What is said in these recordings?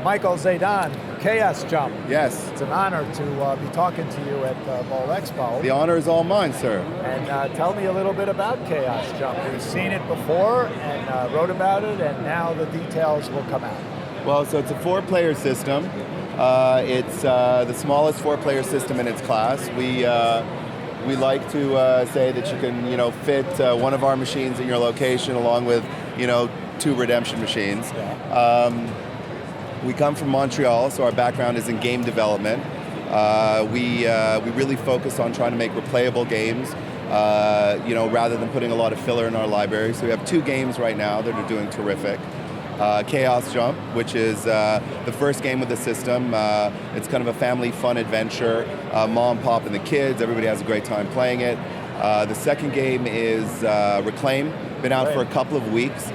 Michael Zaidan, Chaos Jump. Yes. It's an honor to be talking to you at Bowl Expo. The honor is all mine, sir. And tell me a little bit about Chaos Jump. We've seen it before and wrote about it, and now the details will come out. Well, so it's a 4-player system. It's the smallest 4-player system in its class. We like to say that you can, fit one of our machines in your location along with, 2 redemption machines. Yeah. We come from Montreal, so our background is in game development. We really focus on trying to make replayable games, rather than putting a lot of filler in our library. So we have 2 games right now that are doing terrific. Chaos Jump, which is the first game with the system. It's kind of a family fun adventure. Mom, pop, and the kids, everybody has a great time playing it. The second game is Reclaim, been out for a couple of weeks.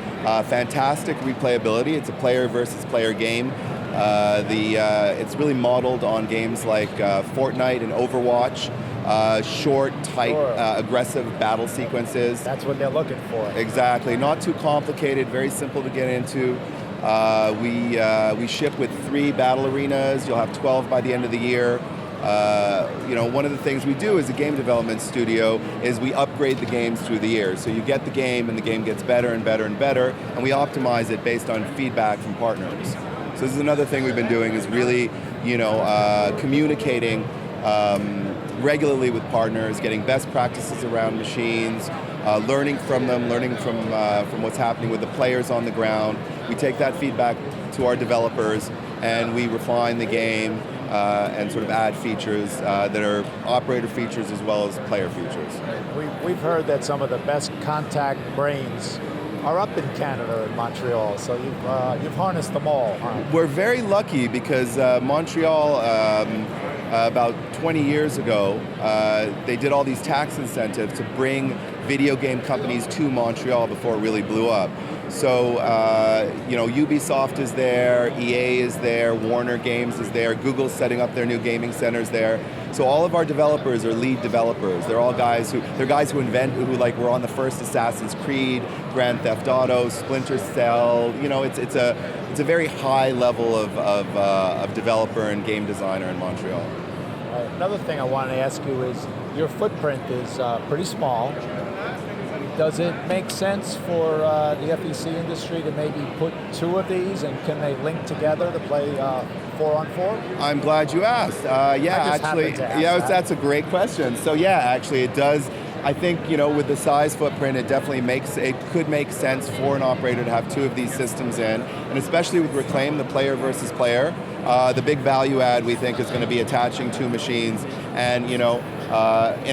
Fantastic replayability. It's a player versus player game. It's really modeled on games like Fortnite and Overwatch. Short, tight, aggressive battle sequences. That's what they're looking for. Exactly. Not too complicated, very simple to get into. We ship with 3 battle arenas. You'll have 12 by the end of the year. One of the things we do as a game development studio is we upgrade the games through the years. So you get the game and the game gets better and better and better, and we optimize it based on feedback from partners. So this is another thing we've been doing is really, communicating regularly with partners, getting best practices around machines, learning from them, learning from what's happening with the players on the ground. We take that feedback to our developers and we refine the game and sort of add features that are operator features as well as player features. We've heard that some of the best contact brains are up in Canada and Montreal, so you've harnessed them all, huh? We're very lucky because Montreal, about 20 years ago, they did all these tax incentives to bring video game companies to Montreal before it really blew up. So, Ubisoft is there, EA is there, Warner Games is there, Google's setting up their new gaming centers there. So all of our developers are lead developers. They're all guys who were on the first Assassin's Creed, Grand Theft Auto, Splinter Cell. It's a very high level of developer and game designer in Montreal. Another thing I wanted to ask you is your footprint is pretty small. Does it make sense for the FEC industry to maybe put 2 of these, and can they link together to play 4-on-4? I'm glad you asked. That's a great question. So actually it does. I think, with the size footprint, it could make sense for an operator to have 2 of these systems in, and especially with Reclaim, the player versus player, the big value add we think is going to be attaching 2 machines, and in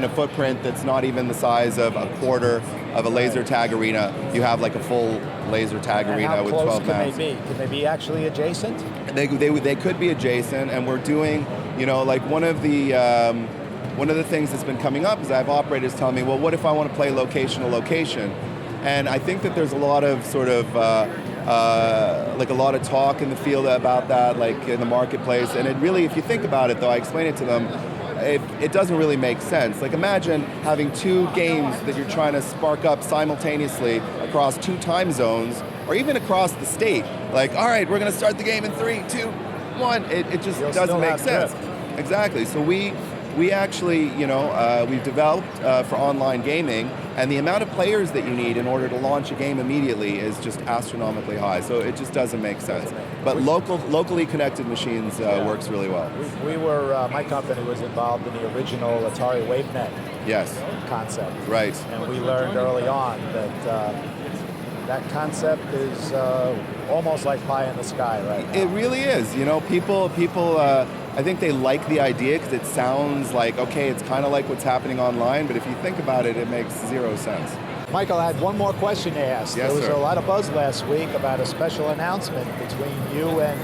a footprint that's not even the size of a quarter of a laser tag arena, you have like a full laser tag arena with 12 maps. How close can they be? Can they be actually adjacent? They could be adjacent, and we're doing, one of the things that's been coming up is I have operators telling me, well, what if I want to play location to location? And I think that there's a lot of sort of, a lot of talk in the field about that, like in the marketplace. And it really, if you think about it though, I explain it to them, it doesn't really make sense. Like imagine having 2 games that you're trying to spark up simultaneously across 2 time zones, or even across the state. Like, all right, we're going to start the game in 3, 2, 1. It just doesn't make sense. Exactly. So we actually, we've developed for online gaming, and the amount of players that you need in order to launch a game immediately is just astronomically high. So it just doesn't make sense. But locally connected machines works really well. My company was involved in the original Atari WaveNet concept. Right. And we learned early on that that concept is almost like pie in the sky right now. It really is. People I think they like the idea because it sounds like, okay, it's kind of like what's happening online, but if you think about it, it makes 0 sense. Michael, I had one more question to ask. Yes, there was sir. a lot of buzz last week about a special announcement between you and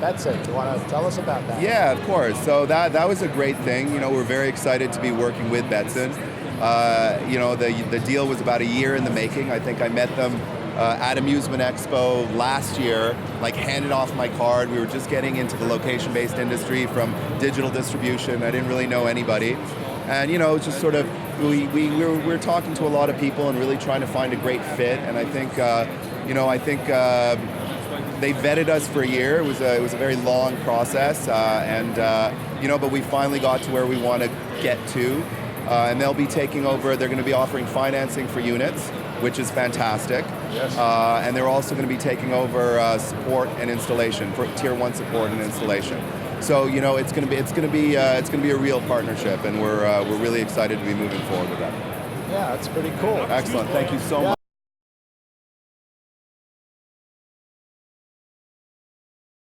Betson. You want to tell us about that? Yeah, of course. So that was a great thing. We're very excited to be working with Betson. The deal was about a year in the making. I think I met them at Amusement Expo last year, handed off my card. We were just getting into the location-based industry from digital distribution. I didn't really know anybody. And just sort of, we're talking to a lot of people and really trying to find a great fit. And I think, they vetted us for a year. It was a very long process, but we finally got to where we want to get to. And they'll be taking over. They're going to be offering financing for units, which is fantastic. Yes. And they're also going to be taking over support and installation for tier 1 support and installation. So it's going to be a real partnership, and we're really excited to be moving forward with that. Yeah, that's pretty cool. Excellent. Thank you so much.